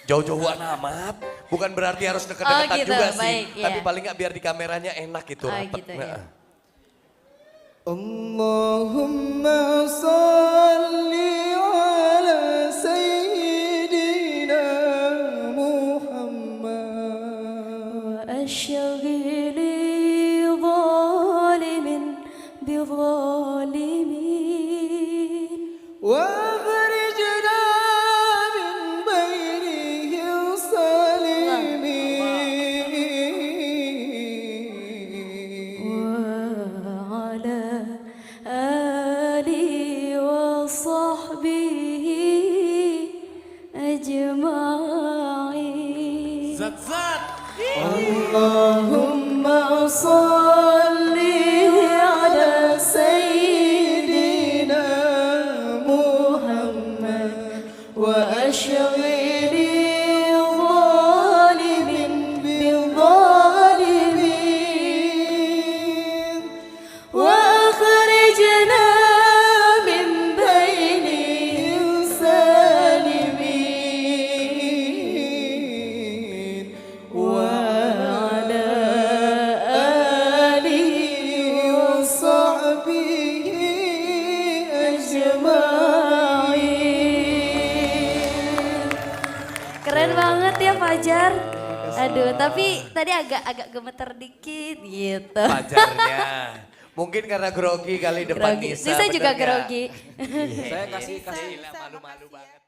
Jauh-jauhan amat, bukan berarti harus deket-deketan gitu, juga sih. baik, Tapi iya. paling nggak biar di kameranya enak gitu, rapet. gitu ya. Allahumma salli ala sayyidina Muhammad. Ashghili zalimin bizalimin. وأخرجنا من بينهم سالمين وعلى آله وصحبه أجمعين. اللهم صل على سيدنا محمد وأشغل الظالم بالظالمين وأخرجنا من بينهم سالمين وعلى آله وصحبه أجمعين. Keren banget ya Fajar. Aduh, tapi tadi agak gemeter dikit gitu. Pacarnya. Mungkin karena grogi kali depan Grogi. Nisa. Nisa juga bener nggak? grogi. Saya kasih malu-malu banget.